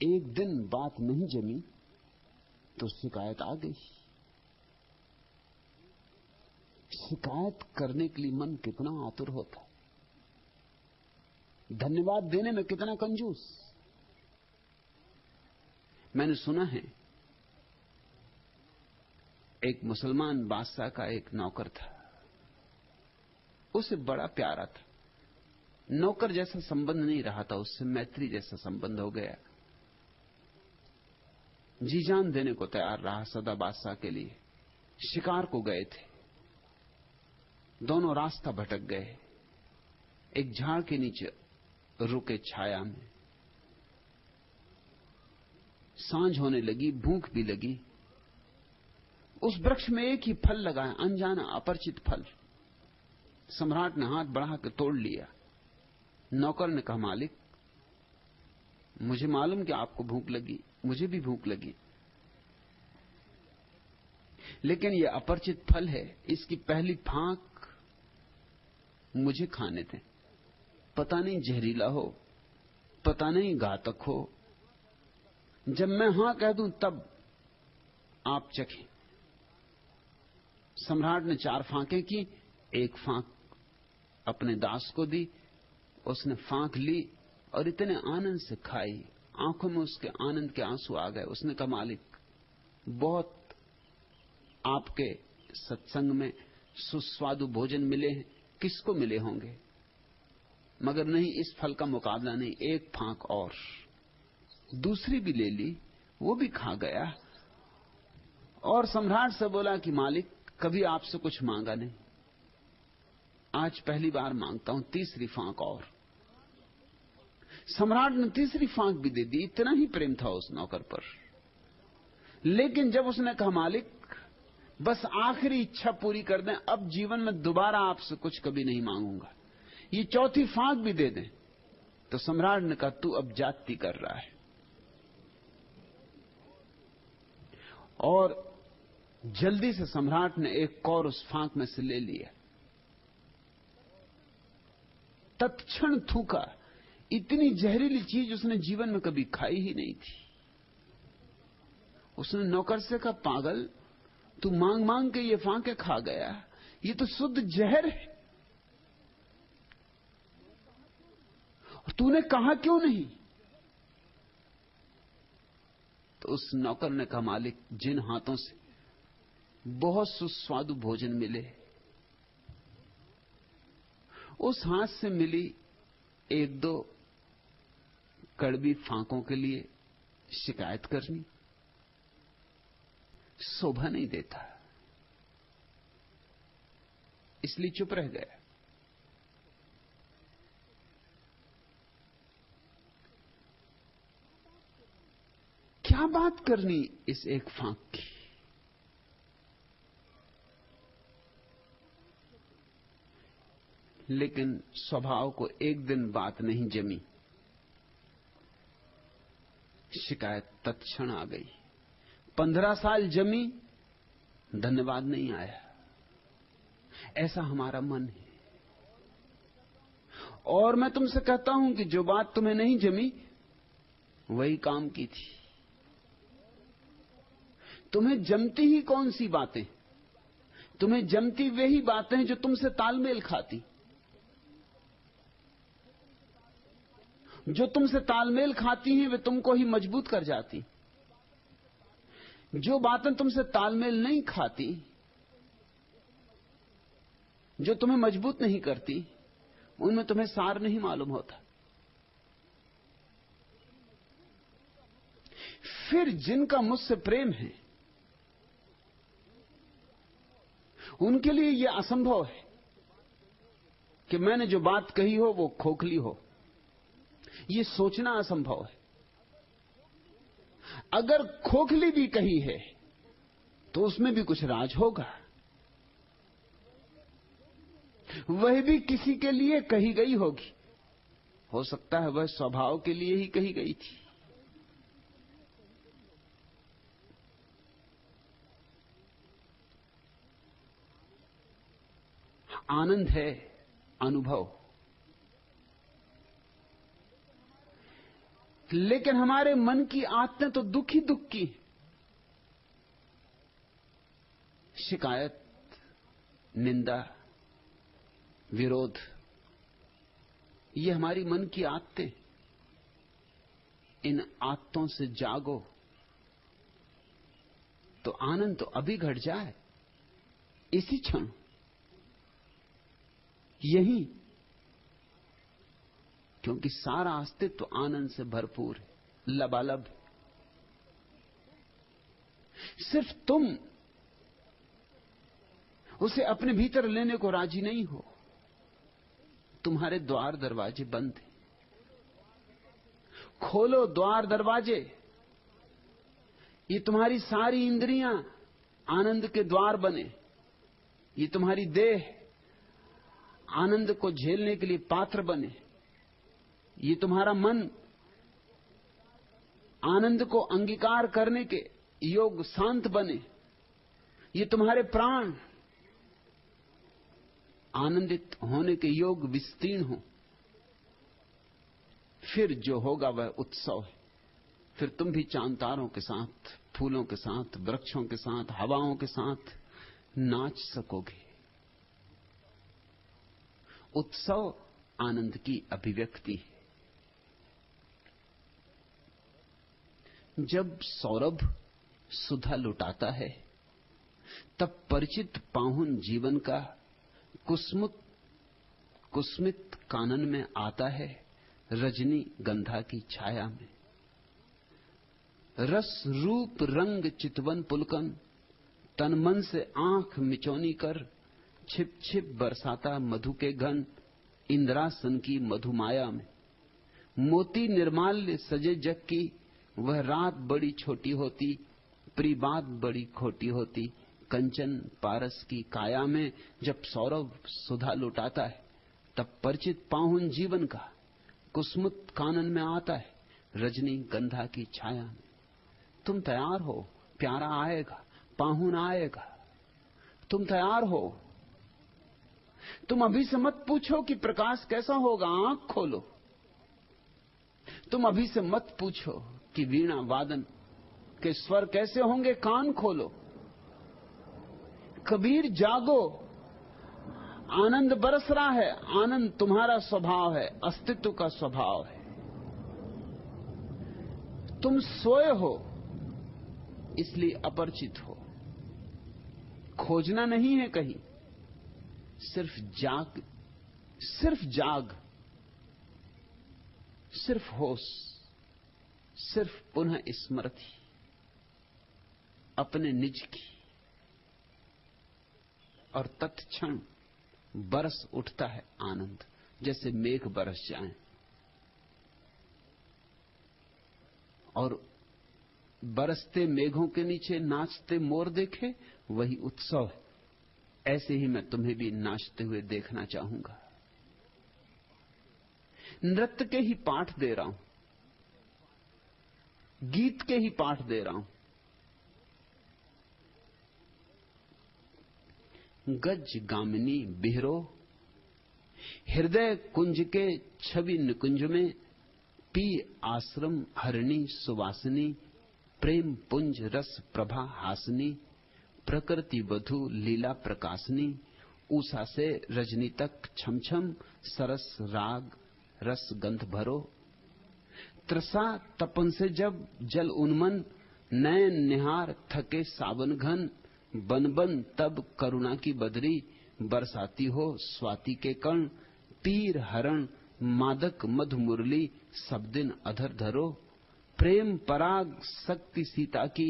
एक दिन बात नहीं जमी तो शिकायत आ गई। शिकायत करने के लिए मन कितना आतुर होता है, धन्यवाद देने में कितना कंजूस। मैंने सुना है एक मुसलमान बादशाह का एक नौकर था, उसे बड़ा प्यारा था, नौकर जैसा संबंध नहीं रहा था, उससे मैत्री जैसा संबंध हो गया। जी जान देने को तैयार रहा सदा बादशाह के लिए। शिकार को गए थे, दोनों रास्ता भटक गए, एक झाड़ के नीचे रुके छाया में। सांझ होने लगी, भूख भी लगी। उस वृक्ष में एक ही फल लगा है, अनजाना अपरिचित फल। सम्राट ने हाथ बढ़ा के तोड़ लिया। नौकर ने कहा, मालिक मुझे मालूम कि आपको भूख लगी, मुझे भी भूख लगी, लेकिन यह अपरिचित फल है, इसकी पहली फांक मुझे खाने दें। पता नहीं जहरीला हो, पता नहीं घातक हो, जब मैं हां कह दूं तब आप चखें। सम्राट ने 4 फांकें की, एक फांक अपने दास को दी। उसने फांक ली और इतने आनंद से खाई, आंखों में उसके आनंद के आंसू आ गए। उसने कहा, मालिक बहुत आपके सत्संग में सुस्वादु भोजन मिले हैं, किसको मिले होंगे, मगर नहीं, इस फल का मुकाबला नहीं। एक फांक और। दूसरी भी ले ली, वो भी खा गया और सम्राट से बोला कि मालिक कभी आपसे कुछ मांगा नहीं, आज पहली बार मांगता हूं, तीसरी फांक और। सम्राट ने तीसरी फांक भी दे दी। इतना ही प्रेम था उस नौकर पर। लेकिन जब उसने कहा, मालिक बस आखिरी इच्छा पूरी कर दें, अब जीवन में दोबारा आपसे कुछ कभी नहीं मांगूंगा, ये चौथी फांक भी दे दें, तो सम्राट ने कहा, तू अब जाति कर रहा है। और जल्दी से सम्राट ने एक कौर उस फांक में से ले लिया, तत्क्षण थूका। इतनी जहरीली चीज उसने जीवन में कभी खाई ही नहीं थी। उसने नौकर से कहा, पागल, तू मांग मांग के ये फांके खा गया, ये तो शुद्ध जहर है, और तूने कहा क्यों नहीं? तो उस नौकर ने कहा, मालिक जिन हाथों से बहुत सुस्वादु भोजन मिले, उस हाथ से मिली 1-2 कड़वी फांकों के लिए शिकायत करनी शोभा नहीं देता, इसलिए चुप रह गया। क्या बात करनी इस एक फांक की? लेकिन स्वभाव को एक दिन बात नहीं जमी, शिकायत तत्क्षण आ गई। 15 साल जमी, धन्यवाद नहीं आया। ऐसा हमारा मन है। और मैं तुमसे कहता हूं कि जो बात तुम्हें नहीं जमी, वही काम की थी। तुम्हें जमती ही कौन सी बातें? तुम्हें जमती वही बातें जो तुमसे तालमेल खाती। जो तुमसे तालमेल खाती हैं वे तुमको ही मजबूत कर जाती। जो बातें तुमसे तालमेल नहीं खाती, जो तुम्हें मजबूत नहीं करती, उनमें तुम्हें सार नहीं मालूम होता। फिर जिनका मुझसे प्रेम है, उनके लिए यह असंभव है कि मैंने जो बात कही हो वो खोखली हो। यह सोचना असंभव है। अगर खोखली भी कही है तो उसमें भी कुछ राज होगा। वह भी किसी के लिए कही गई होगी। हो सकता है वह स्वभाव के लिए ही कही गई थी। आनंद है अनुभव, लेकिन हमारे मन की आदतें तो दुख ही दुख की। शिकायत निंदा, विरोध, ये हमारी मन की आदतें। इन आदतों से जागो तो आनंद तो अभी घट जाए, इसी क्षण, यही, क्योंकि सारा अस्तित्व तो आनंद से भरपूर है, लबालब। सिर्फ तुम उसे अपने भीतर लेने को राजी नहीं हो। तुम्हारे द्वार दरवाजे बंद हैं। खोलो द्वार दरवाजे। ये तुम्हारी सारी इंद्रियां आनंद के द्वार बने। ये तुम्हारी देह आनंद को झेलने के लिए पात्र बने। ये तुम्हारा मन आनंद को अंगीकार करने के योग शांत बने। ये तुम्हारे प्राण आनंदित होने के योग विस्तीर्ण हो। फिर जो होगा वह उत्सव है। फिर तुम भी चांद तारों के साथ, फूलों के साथ, वृक्षों के साथ, हवाओं के साथ नाच सकोगे। उत्सव आनंद की अभिव्यक्ति है। जब सौरभ सुधा लुटाता है, तब परिचित पाहुन जीवन का कुस्मित कानन में आता है, रजनी गंधा की छाया में। रस रूप रंग चितवन पुलकन, तन मन से आंख मिचौनी कर, छिप छिप बरसाता मधु के घन, इंद्रासन की मधुमाया में। मोती निर्माल्य सजे जग की, वह रात बड़ी छोटी होती, प्री बात बड़ी खोटी होती, कंचन पारस की काया में। जब सौरभ सुधा लुटाता है, तब परिचित पाहुन जीवन का कुसुमित कानन में आता है, रजनी गंधा की छाया में। तुम तैयार हो, प्यारा आएगा, पाहुन आएगा। तुम तैयार हो। तुम अभी से मत पूछो कि प्रकाश कैसा होगा, आंख खोलो। तुम अभी से मत पूछो कि वीणा वादन के स्वर कैसे होंगे, कान खोलो। कबीर जागो, आनंद बरस रहा है। आनंद तुम्हारा स्वभाव है, अस्तित्व का स्वभाव है। तुम सोए हो इसलिए अपरिचित हो। खोजना नहीं है कहीं, सिर्फ जाग, सिर्फ जाग, सिर्फ होश, सिर्फ पुनः स्मृति अपने निज की। और तत्क्षण बरस उठता है आनंद, जैसे मेघ बरस जाएं। और बरसते मेघों के नीचे नाचते मोर देखे, वही उत्सव है। ऐसे ही मैं तुम्हें भी नाचते हुए देखना चाहूंगा। नृत्य के ही पाठ दे रहा हूं, गीत के ही पाठ दे रहा हूं। गज गामिनी बिहरो, हृदय कुंज के छवि निकुंज में, पी आश्रम हरिणी सुवासिनी, प्रेम पुंज रस प्रभा हासनी, प्रकृति वधु लीला प्रकाशनी, उषा से रजनी तक छम छम, सरस राग रस गंध भरो। त्रसा तपन से जब जल उन्मन, नयन निहार थके सावन घन, बन बन तब करुणा की बदरी, बरसाती हो स्वाति के कण, पीर हरण मादक मधु मुरली, सब दिन अधर धरो। प्रेम पराग शक्ति सीता की,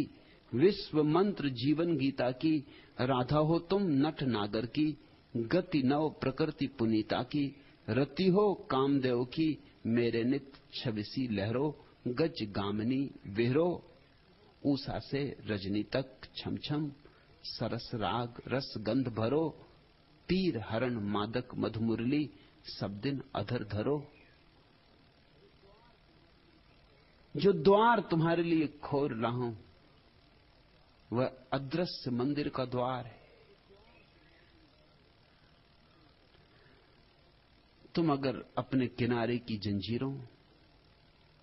विश्व मंत्र जीवन गीता की, राधा हो तुम नट नागर की, गति नव प्रकृति पुनीता की, रति हो कामदेव की, मेरे नित छविसी लहरो। गज गामिनी विहरो, उषा से रजनी तक छम छम, सरस राग रस गंध भरो। पीर हरण मादक मधुमुरली, सब दिन अधर धरो। जो द्वार तुम्हारे लिए खोल रहा हूं, वह अदृश्य मंदिर का द्वार है। तुम अगर अपने किनारे की जंजीरों,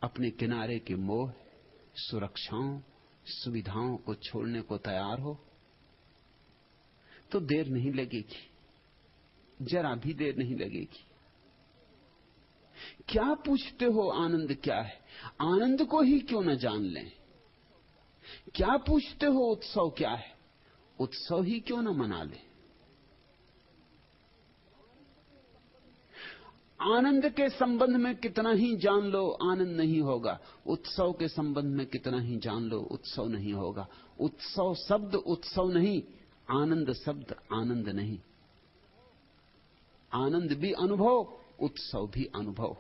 अपने किनारे के मोह, सुरक्षाओं, सुविधाओं को छोड़ने को तैयार हो, तो देर नहीं लगेगी, जरा भी देर नहीं लगेगी। क्या पूछते हो आनंद क्या है? आनंद को ही क्यों न जान लें? क्या पूछते हो उत्सव क्या है? उत्सव ही क्यों न मना लें? आनंद के संबंध में कितना ही जान लो आनंद नहीं होगा, उत्सव के संबंध में कितना ही जान लो उत्सव नहीं होगा। उत्सव शब्द उत्सव नहीं, आनंद शब्द आनंद नहीं। आनंद भी अनुभव, उत्सव भी अनुभव।